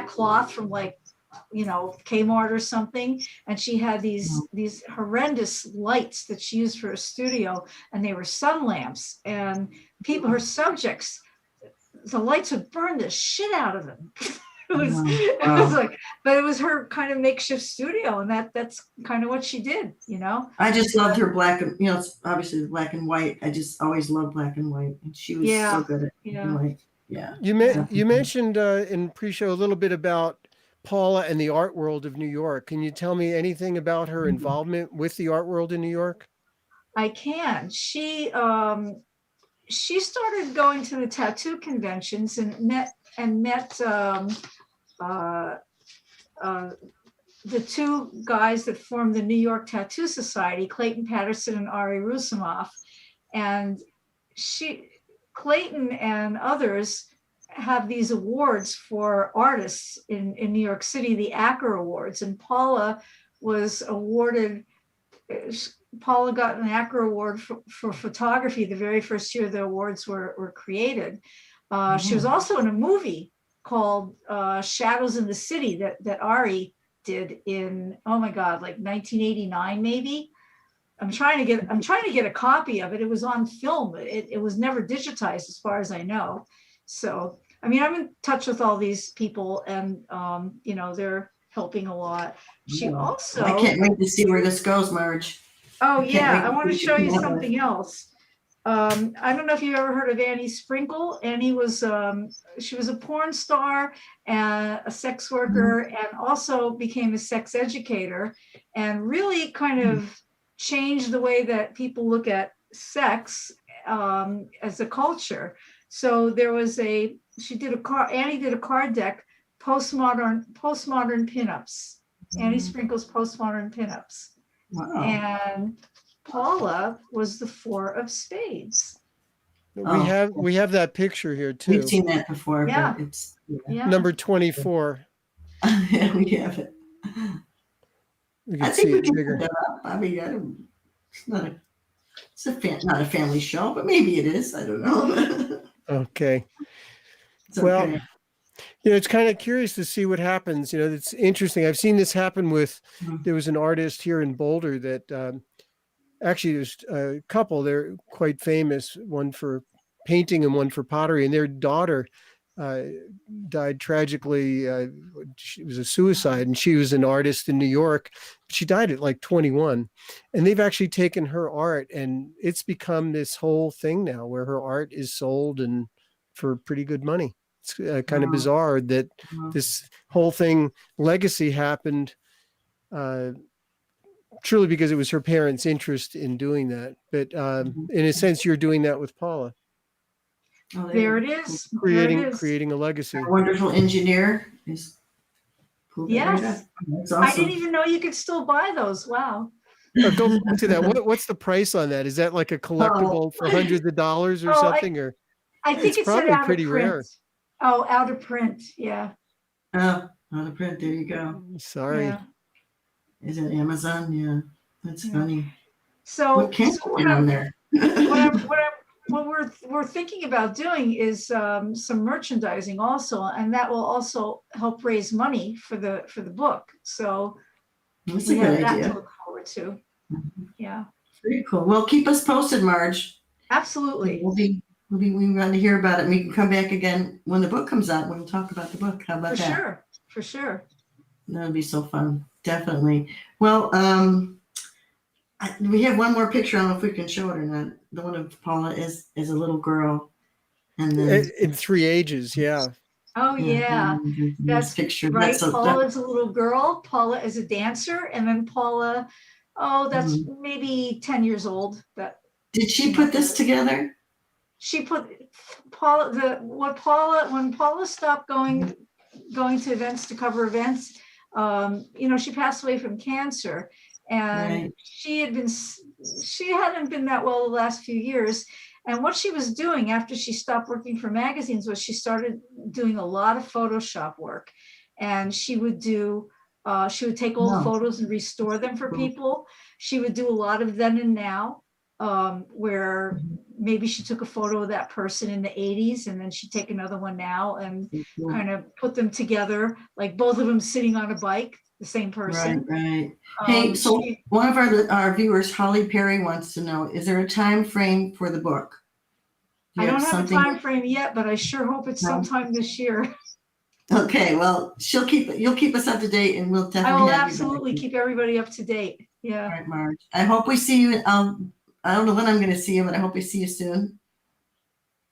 cloth from like, Kmart or something, and she had these horrendous lights that she used for a studio, and they were sun lamps, and her subjects, the lights would burn the shit out of them. It was like, but it was her kind of makeshift studio, and that's kind of what she did, I just loved her black and, it's obviously black and white. I just always loved black and white, and she was so good at black and white. Yeah. You mentioned in pre-show a little bit about Paula and the art world of New York. Can you tell me anything about her involvement with the art world in New York? I can. She started going to the tattoo conventions and met the two guys that formed the New York Tattoo Society, Clayton Patterson and Ari Rusumoff. And Clayton and others have these awards for artists in New York City, the Acker Awards. And Paula got an Acker Award for photography the very first year the awards were created. She was also in a movie called Shadows in the City that Ari did in, oh my God, like 1989 maybe. I'm trying to get a copy of it. It was on film. It was never digitized as far as I know. So, I mean, I'm in touch with all these people, and they're helping a lot. She also, I can't wait to see where this goes, Marj. Oh yeah, I want to show you something else. I don't know if you ever heard of Annie Sprinkle. Annie she was a porn star and a sex worker, and also became a sex educator, and really kind of changed the way that people look at sex as a culture. So Annie did a card deck, postmodern pinups. Annie Sprinkle's postmodern pinups. Wow. And Paula was the 4 of spades. We have that picture here too. We've seen that before. Yeah. But it's Number 24. Yeah, we have it. We I can think see we it can bigger. put that up. I mean, it's not a family show, but maybe it is. I don't know. Okay. It's Well, okay. it's kind of curious to see what happens. It's interesting. I've seen this happen with, there was an artist here in Boulder that actually there's a couple, they're quite famous, one for painting and one for pottery, and their daughter died tragically. It was a suicide, and she was an artist in New York. She died at like 21, and they've actually taken her art, and it's become this whole thing now where her art is sold and for pretty good money. It's kind of bizarre that this whole thing legacy happened truly because it was her parents' interest in doing that. But in a sense, you're doing that with Paula. Oh, There it is. Creating a legacy. Our wonderful engineer is. Yes. That's awesome. I didn't even know you could still buy those. Wow. Go back to that. What's the price on that? Is that like a collectible for hundreds of dollars or something? Or I think it's probably out pretty of print. rare. Oh, out of print. Yeah. Oh, out of print. There you go. Sorry. Yeah. Is it Amazon? Yeah. That's funny. So What can't get on there? what we're thinking about doing is some merchandising also, and that will also help raise money for the book. So That's a we have good that idea. to look forward to. Yeah, Very cool. Well, keep us posted, Marj. absolutely. We want to hear about it. And we can come back again when the book comes out. We'll talk about the book. How about that? For sure. That would be so fun. Definitely. Well, we have one more picture. I don't know if we can show it or not. The one of Paula is a little girl, and then In 3 ages, yeah. Oh yeah, that's picture. right. Paula is a little girl. Paula is a dancer, and then Paula, that's maybe 10 years old. Did she put this together? She put when Paula stopped going to events to cover events. She passed away from cancer, and she hadn't been that well the last few years. And what she was doing after she stopped working for magazines was she started doing a lot of Photoshop work, and she would take old photos and restore them for people. She would do a lot of then and now. where maybe she took a photo of that person in the 80s and then she'd take another one now and kind of put them together, like both of them sitting on a bike, the same person. Right. Hey, so one of our viewers, Holly Perry, wants to know, is there a time frame for the book? I don't have a time frame yet, but I sure hope it's sometime this year. Okay, well, you'll keep us up to date, and we'll definitely. I will absolutely keep everybody up to date. Yeah. All right, Marj. I hope we see you. I don't know when I'm going to see you, but I hope we see you soon.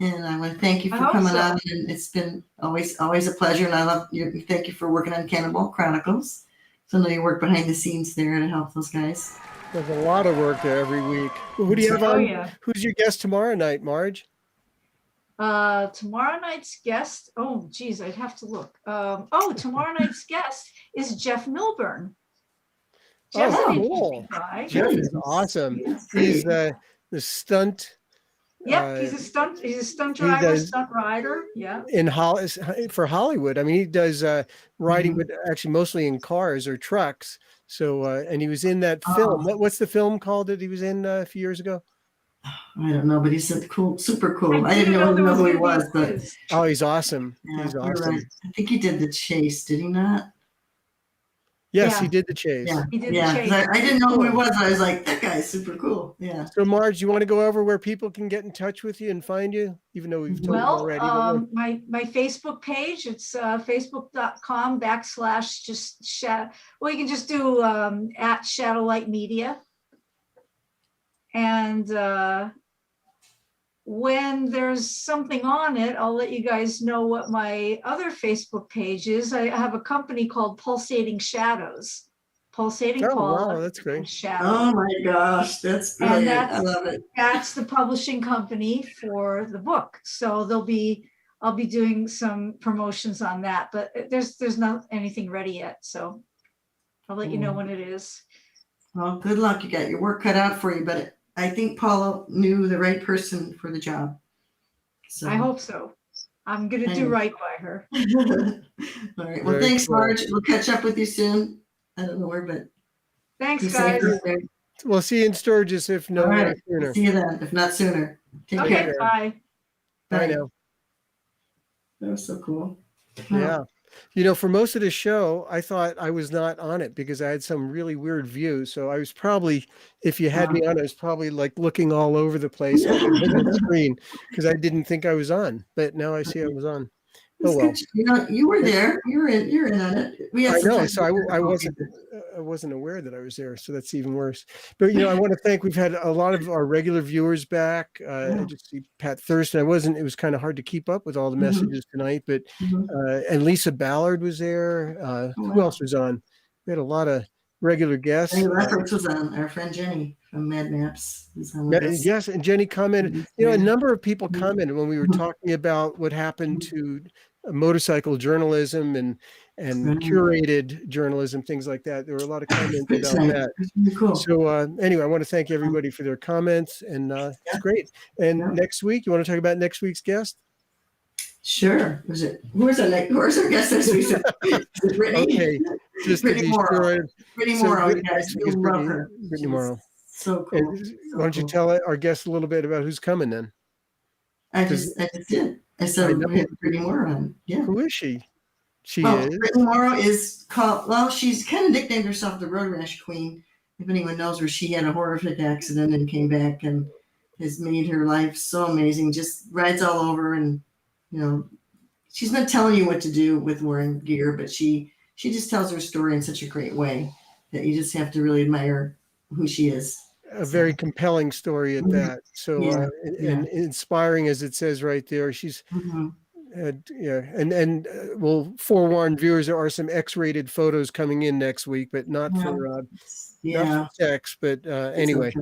And I want to thank you for coming on. And it's been always a pleasure. And I love you. Thank you for working on Cannibal Chronicles. So I know you work behind the scenes there to help those guys. There's a lot of work there every week. Who do you have on? Yeah. Who's your guest tomorrow night, Marj? Tomorrow night's guest. Oh, geez, I'd have to look. Tomorrow night's guest is Jeff Milburn. Jeff, cool. Jeff is awesome. He's the stunt. Yep, he's a stunt driver, stunt rider. Yeah. For Hollywood. I mean, he does riding, but actually mostly in cars or trucks. So, and he was in that film. What's the film called that he was in a few years ago? I don't know, but he's super cool. I didn't know who he was, but he's awesome. Yeah, he's awesome. Right. I think he did The Chase, did he not? Yes, he did The Chase. Yeah, he did The Chase. I didn't know who he was. I was like, that guy's super cool. Yeah. So, Marj, you want to go over where people can get in touch with you and find you, even though we've told them already? My Facebook page, it's facebook.com/ just shadow. Well, you can just do at Shadowlight Media. And when there's something on it, I'll let you guys know what my other Facebook page is. I have a company called Pulsating Shadows. Pulsating wow, that's great. Shadows. Oh my gosh, that's brilliant. I love it. That's the publishing company for the book. So I'll be doing some promotions on that, but there's not anything ready yet. So I'll let you know when it is. Well, good luck. You got your work cut out for you, but I think Paula knew the right person for the job. So I hope so. I'm going to do right by her. All right. Well, thanks, Marj. We'll catch up with you soon. I don't know where, but thanks, guys. We'll see you in Sturgis if not sooner. See you then, if not sooner. Take care. Bye. Bye now. That was so cool. Yeah. You know, for most of the show, I thought I was not on it because I had some really weird views. So I was probably, if you had me on, I was probably like looking all over the place on the screen because I didn't think I was on. But now I see I was on. Oh well. You know, you were there. You're in on it. I know. So I wasn't aware that I was there. So that's even worse. But you know, I want to thank. We've had a lot of our regular viewers back. I just see Pat Thurston. It was kind of hard to keep up with all the messages tonight. But and Lisa Ballard was there. Who else was on? We had a lot of regular guests. Reference was on. Our friend Jenny from Mad Maps was on with us. Yes, and Jenny commented. You know, a number of people commented when we were talking about what happened to motorcycle journalism and curated journalism, things like that. There were a lot of comments about that. Cool. So anyway, I want to thank everybody for their comments, and it's great. And next week, you want to talk about next week's guest? Sure. Who's our guest next week? Is it Brittany? Okay. Just Brittany Morrow. Brittany Morrow, guys. You'll love her. Brittany Morrow. So cool. Why don't you tell our guests a little bit about who's coming then? I just did. I said we had Brittany Morrow on. Yeah. Who is she? Brittany Morrow is called, she's kind of nicknamed herself the Road Rash Queen. If anyone knows her, she had a horrific accident and came back and has made her life so amazing. Just rides all over, and you know, she's not telling you what to do with wearing gear, but she just tells her story in such a great way that you just have to really admire who she is. A very compelling story at that. So and inspiring, as it says right there. She's and we'll forewarn viewers, there are some X-rated photos coming in next week, but not for sex. But anyway,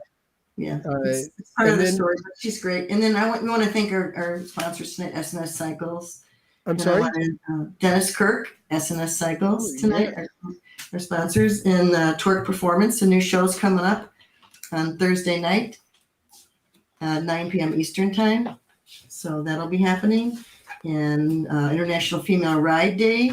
okay. It's part of the story. But she's great. And then we want to thank our sponsors tonight, SNS Cycles. I'm sorry, Dennis Kirk, SNS Cycles tonight. Our sponsors, and Torque Performance. The new show's coming up on Thursday night, 9 p.m. Eastern time. So that'll be happening. And International Female Ride Day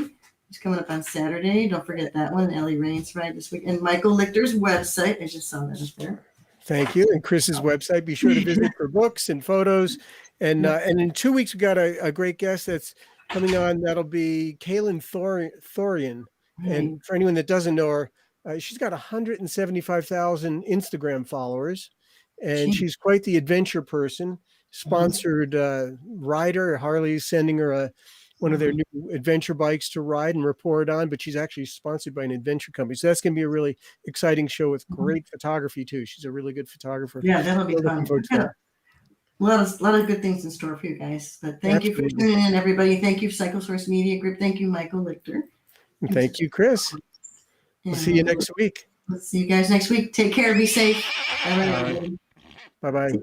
is coming up on Saturday. Don't forget that one. Ellie Raines ride this week. And Michael Lichter's website. I just saw that up there. Thank you. And Chris's website, be sure to visit for books and photos. And in 2 weeks, we got a great guest that's coming on. That'll be Kaylin Thorian. And for anyone that doesn't know her, she's got 175,000 Instagram followers, and she's quite the adventure person. Sponsored rider. Harley's sending her one of their new adventure bikes to ride and report on, but she's actually sponsored by an adventure company. So that's going to be a really exciting show with great photography too. She's a really good photographer. Yeah, that'll be Looking fun. forward to that. A lot of good things in store for you guys. But thank you for tuning in, everybody. Thank you, Cyclesource Media Group. Thank you, Michael Lichter. And thank you, Chris. We'll see you next week. Let's see you guys next week. Take care. Be safe. Bye-bye.